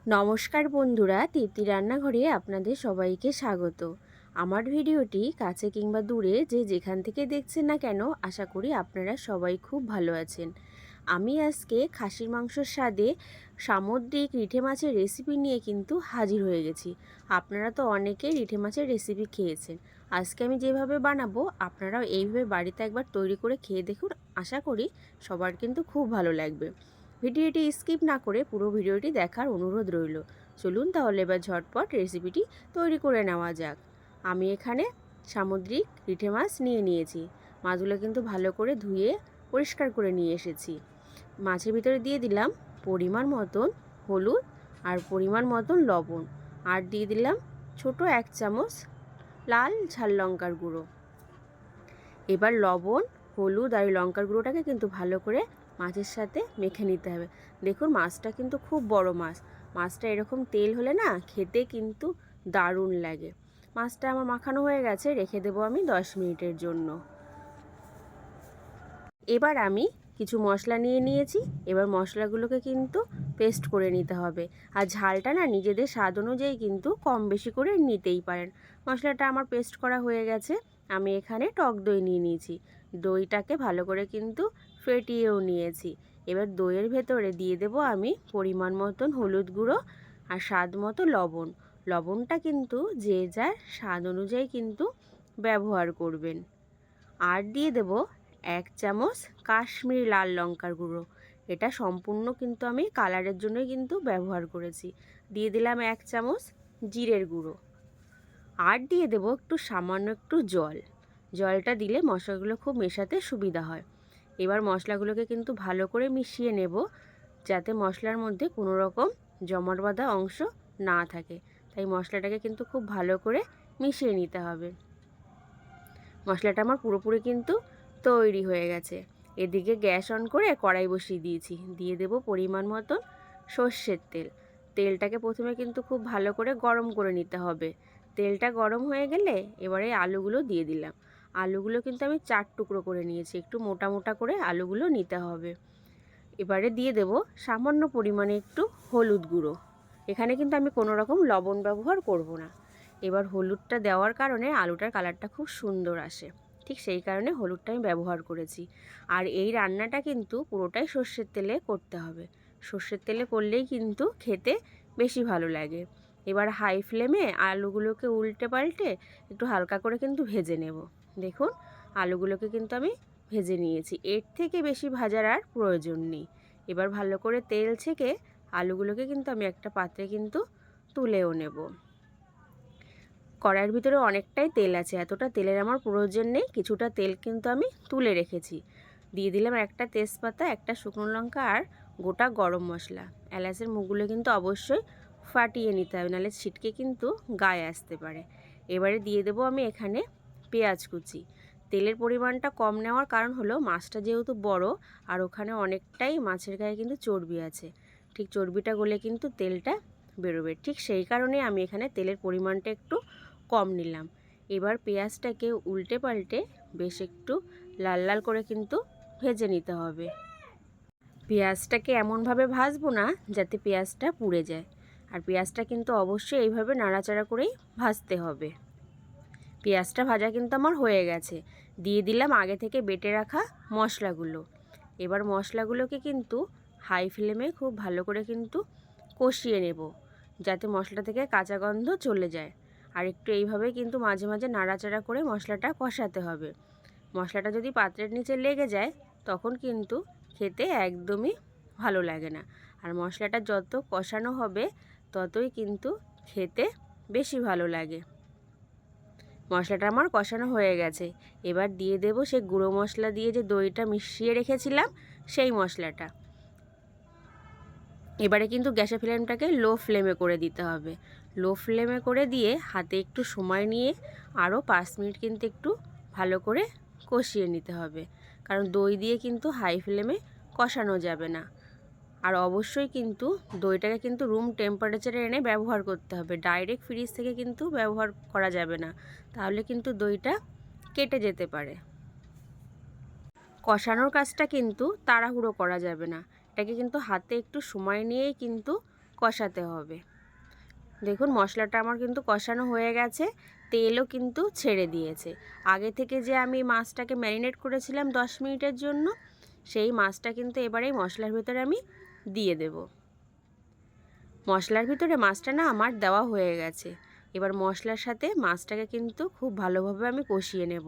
নমস্কার বন্ধুরা, তৃপ্তি রান্নাঘরে আপনাদের সবাইকে স্বাগত। আমার ভিডিওটি কাছে কিংবা দূরে যে যেখান থেকে দেখছেন না কেন, আশা করি আপনারা সবাই খুব ভালো আছেন। আমি আজকে খাসির মাংসর স্বাদে সামুদ্রিক রিঠে মাছের রেসিপি নিয়ে কিন্তু হাজির হয়ে গেছি। আপনারা তো অনেকেই রিঠে মাছের রেসিপি খেয়েছেন। আজকে আমি যেভাবে বানাবো আপনারাও এইভাবে বাড়িতে একবার তৈরি করে খেয়ে দেখুন। আশা করি সবার কিন্তু খুব ভালো লাগবে। ভিডিওটি স্কিপ না করে পুরো ভিডিওটি দেখার অনুরোধ রইল। চলুন তাহলে এবার ঝটপট রেসিপিটি তৈরি করে নেওয়া যাক। আমি এখানে সামুদ্রিক রিঠে মাছ নিয়ে নিয়েছি। মাছগুলো কিন্তু ভালো করে ধুয়ে পরিষ্কার করে নিয়ে এসেছি। মাছের ভিতরে দিয়ে দিলাম পরিমাণ মতন হলুদ আর পরিমাণ মতন লবণ, আর দিয়ে দিলাম ছোট 1 চামচ লাল ঝাল লঙ্কার গুঁড়ো। এবার লবণ, হলুদ আর লঙ্কার গুঁড়োটাকে কিন্তু ভালো করে মাছের সাথে মেখে নিতে হবে। দেখুন মাছটা কিন্তু খুব বড় মাছ। মাছটা এরকম তেল হলে না খেতে কিন্তু দারুণ লাগে। মাছটা আমার মাখানো হয়ে গেছে, রেখে দেবো আমি 10 মিনিটের জন্য। এবার আমি কিছু মশলা নিয়ে নিয়েছি। এবার মশলাগুলোকে কিন্তু পেস্ট করে নিতে হবে। আর ঝালটা না নিজেদের স্বাদ অনুযায়ী কিন্তু কম বেশি করে নিতেই পারেন। মশলাটা আমার পেস্ট করা হয়ে গেছে। আমি এখানে টক দই নিয়ে নিয়েছি। দইটাকে ভালো করে কিন্তু ফেটিয়েও নিয়েছি। এবার দইয়ের ভেতরে দিয়ে দেব আমি পরিমাণ মতন হলুদ গুঁড়ো আর স্বাদ মতো লবণ। লবণটা কিন্তু যে যার স্বাদ অনুযায়ী কিন্তু ব্যবহার করবেন। আর দিয়ে দেব 1 চামচ কাশ্মীরি লাল লঙ্কার গুঁড়ো। এটা সম্পূর্ণ কিন্তু আমি কালারের জন্যই কিন্তু ব্যবহার করেছি। দিয়ে দিলাম 1 চামচ জিরের গুঁড়ো। আর দিয়ে দেব সামান্য একটু জল। জলটা দিলে মশলাগুলো খুব মেশাতে সুবিধা হয়। এবার মশলাগুলোকে কিন্তু ভালো করে মিশিয়ে নেব, যাতে মশলার মধ্যে কোনো রকম জমাট বাঁধা অংশ না থাকে। তাই মশলাটাকে কিন্তু খুব ভালো করে মিশিয়ে নিতে হবে। মশলাটা আমার পুরোপুরি কিন্তু তৈরি হয়ে গেছে। এদিকে গ্যাস অন করে কড়াই বসিয়ে দিয়েছি। দিয়ে দেব পরিমাণ মতন সর্ষের তেল। তেলটাকে প্রথমে কিন্তু খুব ভালো করে গরম করে নিতে হবে। তেলটা গরম হয়ে গেলে এবারে আলুগুলো দিয়ে দিলাম। আলুগুলো কিন্তু আমি 4 টুকরো করে নিয়েছি। একটু মোটা মোটা করে আলুগুলো নিতে হবে। এবারে দিয়ে দেব সামান্য পরিমাণে একটু হলুদ গুঁড়ো। এখানে কিন্তু আমি কোনো রকম লবণ ব্যবহার করব না। এবার হলুদটা দেওয়ার কারণে আলুটার কালারটা খুব সুন্দর আসে। ঠিক সেই কারণে হলুদটা আমি ব্যবহার করেছি। আর এই রান্নাটা কিন্তু পুরোটাই সর্ষের তেলে করতে হবে। সর্ষের তেলে করলেই কিন্তু খেতে বেশি ভালো লাগে। এবার হাই ফ্লেমে আলুগুলোকে উল্টে পাল্টে একটু হালকা করে কিন্তু ভেজে নেব। দেখুন আলুগুলোকে কিন্তু আমি ভেজে নিয়েছি। এর থেকে বেশি ভাজার আর প্রয়োজন নেই। এবার ভালো করে তেল ছেঁকে আলুগুলোকে কিন্তু আমি একটা পাত্রে কিন্তু তুলেও নেব। কড়াইয়ের ভিতরে অনেকটাই তেল আছে, এতটা তেলের আমার প্রয়োজন নেই। কিছুটা তেল কিন্তু আমি তুলে রেখেছি। দিয়ে দিলাম একটা তেজপাতা, একটা শুকনো লঙ্কা আর গোটা গরম মশলা। এলাচের মুখগুলো কিন্তু অবশ্যই ফাটিয়ে নিতে হবে, নাহলে ছিটকে কিন্তু গায়ে আসতে পারে। এবারে দিয়ে দেবো আমি এখানে পেঁয়াজ কুচি। তেলের পরিমাণটা কম নেওয়ার কারণ হলো মাছটা যেহেতু বড়, আর ওখানে অনেকটাই মাছের গায়ে কিন্তু চর্বি আছে। ঠিক চর্বিটা গলে কিন্তু তেলটা বেরোবে। ঠিক সেই কারণে আমি এখানে তেলের পরিমাণটা একটু কম নিলাম। এবার পেঁয়াজটাকে উল্টে পাল্টে বেশ একটু লাল লাল করে কিন্তু ভেজে নিতে হবে। পেঁয়াজটাকে এমনভাবে ভাজবো না যাতে পেঁয়াজটা পুড়ে যায়। আর পেঁয়াজটা কিন্তু অবশ্যই এইভাবে নাড়াচাড়া করেই ভাজতে হবে। পেঁয়াজটা ভাজা কিন্তু আমার হয়ে গেছে। দিয়ে দিলাম আগে থেকে বেটে রাখা মশলাগুলো। এবার মশলাগুলোকে কিন্তু হাই ফ্লেমে খুব ভালো করে কিন্তু কষিয়ে নেব, যাতে মশলা থেকে কাঁচা গন্ধ চলে যায়। আর একটু এইভাবে কিন্তু মাঝে মাঝে নাড়াচাড়া করে মশলাটা কষাতে হবে। মশলাটা যদি পাত্রের নিচে লেগে যায় তখন কিন্তু খেতে একদমই ভালো লাগে না। আর মশলাটা যত কষানো হবে ততই কিন্তু খেতে বেশি ভালো লাগে। মশলাটা আমার কষানো হয়ে গেছে। এবার দিয়ে দেব সেই গুঁড়ো মশলা দিয়ে যে দইটা মিশিয়ে রেখেছিলাম সেই মশলাটা। এবারে কিন্তু গ্যাসের ফ্লেমটাকে লো ফ্লেমে করে দিতে হবে। লো ফ্লেমে করে দিয়ে হাতে একটু সময় নিয়ে আরও 5 মিনিট কিন্তু একটু ভালো করে কষিয়ে নিতে হবে, কারণ দই দিয়ে কিন্তু হাই ফ্লেমে কষানো যাবে না। আর অবশ্যই কিন্তু দইটাকে কিন্তু রুম টেম্পারেচারে এনে ব্যবহার করতে হবে। ডাইরেক্ট ফ্রিজ থেকে কিন্তু ব্যবহার করা যাবে না, তাহলে কিন্তু দইটা কেটে যেতে পারে। কষানোর কাজটা কিন্তু তাড়াহুড়ো করা যাবে না। এটাকে কিন্তু হাতে একটু সময় নিয়েই কিন্তু কষাতে হবে। দেখুন মশলাটা আমার কিন্তু কষানো হয়ে গেছে, তেলও কিন্তু ছেড়ে দিয়েছে। আগে থেকে যে আমি মাছটাকে ম্যারিনেট করেছিলাম 10 মিনিটের জন্য, সেই মাছটা কিন্তু এবারে মশলার ভিতরে আমি দিয়ে দেব। মশলার ভিতরে মাছটা না আমার দেওয়া হয়ে গেছে। এবার মশলার সাথে মাছটাকে কিন্তু খুব ভালোভাবে আমি কষিয়ে নেব।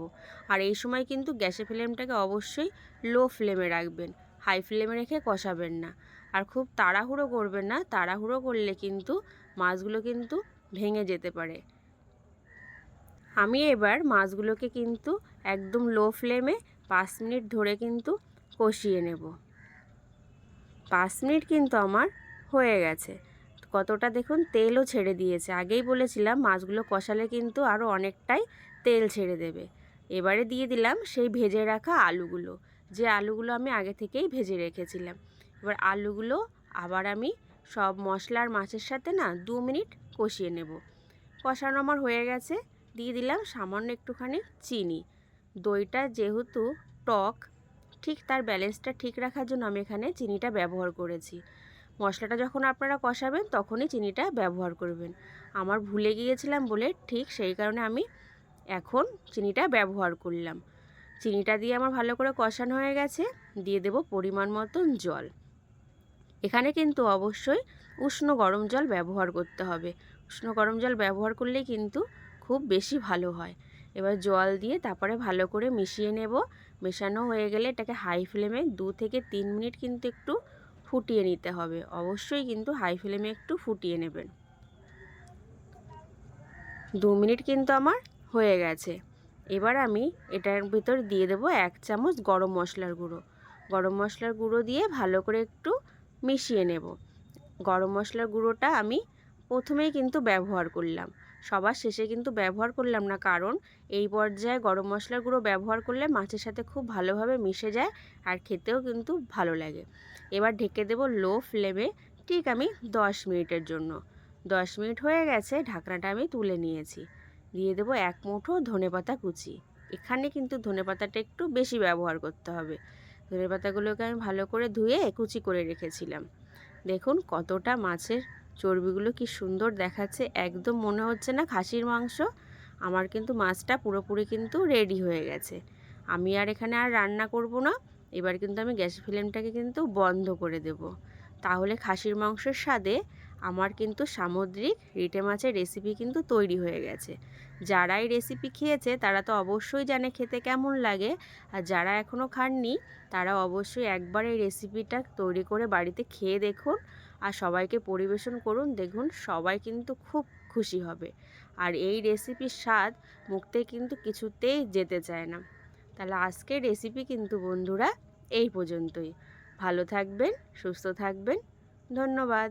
আর এই সময় কিন্তু গ্যাসের ফ্লেমটাকে অবশ্যই লো ফ্লেমে রাখবেন, হাই ফ্লেমে রেখে কষাবেন না। আর খুব তাড়াহুড়ো করবেন না, তাড়াহুড়ো করলে কিন্তু মাছগুলো কিন্তু ভেঙে যেতে পারে। আমি এবার মাছগুলোকে কিন্তু একদম লো ফ্লেমে 5 মিনিট ধরে কিন্তু কষিয়ে নেব। 5 মিনিট কিন্তু আমার হয়ে গেছে। কতটা দেখুন তেলও ছেড়ে দিয়েছে। আগেই বলেছিলাম মাছগুলো কষালে কিন্তু আরও অনেকটাই তেল ছেড়ে দেবে। এবারে দিয়ে দিলাম সেই ভেজে রাখা আলুগুলো, যে আলুগুলো আমি আগে থেকেই ভেজে রেখেছিলাম। এবার আলুগুলো আবার আমি সব মশলার মাছের সাথে না 2 মিনিট কষিয়ে নেব। কষানো আমার হয়ে গেছে। দিয়ে দিলাম সামান্য একটুখানি চিনি। দইটা যেহেতু টক, ঠিক তার ব্যালেন্সটা ঠিক রাখার জন্য আমি এখানে চিনিটা ব্যবহার করেছি। মশলাটা যখন আপনারা কষাবেন তখনই চিনিটা ব্যবহার করবেন। আমার ভুলে গিয়েছিলাম বলে ঠিক সেই কারণে আমি এখন চিনিটা ব্যবহার করলাম। চিনিটা দিয়ে আমার ভালো করে কষানো হয়ে গেছে। দিয়ে দেব পরিমাণ মতন জল। এখানে কিন্তু অবশ্যই উষ্ণ গরম জল ব্যবহার করতে হবে। উষ্ণ গরম জল ব্যবহার করলেই কিন্তু খুব বেশি ভালো হয়। এবার জল দিয়ে তারপরে ভালো করে মিশিয়ে নেব। মেশানো হয়ে গেলে এটাকে হাই ফ্লেমে 2 থেকে 3 মিনিট কিন্তু একটু ফুটিয়ে নিতে হবে। অবশ্যই কিন্তু হাই ফ্লেমে একটু ফুটিয়ে নেবেন। 2 মিনিট কিন্তু আমার হয়ে গেছে। এবার আমি এটার ভিতর দিয়ে দেব 1 চামচ গরম মশলার গুঁড়ো। গরম মশলার গুঁড়ো দিয়ে ভালো করে একটু মিশিয়ে নেব। গরম মশলার গুঁড়োটা আমি প্রথমেই কিন্তু ব্যবহার করলাম, সবার শেষে কিন্তু ব্যবহার করলাম না, কারণ এই পর্যায়ে গরম মশলার গুঁড়ো ব্যবহার করলে মাছের সাথে খুব ভালোভাবে মিশে যায় আর খেতেও কিন্তু ভালো লাগে। এবার ঢেকে দেব লো ফ্লেমে ঠিক আমি 10 মিনিটের জন্য। 10 মিনিট হয়ে গেছে, ঢাকনাটা আমি তুলে নিয়েছি। দিয়ে দেব 1 মুঠো ধনেপাতা কুচি। এখানে কিন্তু ধনেপাতাটা একটু বেশি ব্যবহার করতে হবে। ধনেপাতাগুলোকে আমি ভালো করে ধুয়ে কুচি করে রেখেছিলাম। দেখুন কতটা মাছের চর্বিগুলো কি সুন্দর দেখাচ্ছে, একদম মনে হচ্ছে না খাসির মাংস। আমার কিন্তু মাছটা পুরোপুরি কিন্তু রেডি হয়ে গেছে। আমি আর এখানে আর রান্না করব না। এবার কিন্তু আমি গ্যাস ফ্লেমটাকে কিন্তু বন্ধ করে দেব। তাহলে খাসির মাংসের স্বাদে আমার কিন্তু সামুদ্রিক রিটে মাছের রেসিপি কিন্তু তৈরি হয়ে গেছে। যারা এই রেসিপি খেয়েছে তারা তো অবশ্যই জানে খেতে কেমন লাগে, আর যারা এখনও খাননি তারা অবশ্যই একবার এই রেসিপিটা তৈরি করে বাড়িতে খেয়ে দেখুন আর সবাইকে পরিবেশন করুন। দেখুন সবাই কিন্তু খুব খুশি হবে। আর এই রেসিপির স্বাদ মুখ থেকে কিন্তু কিছুতেই যেতে চায় না। তাহলে আজকের রেসিপি কিন্তু বন্ধুরা এই পর্যন্তই। ভালো থাকবেন, সুস্থ থাকবেন। ধন্যবাদ।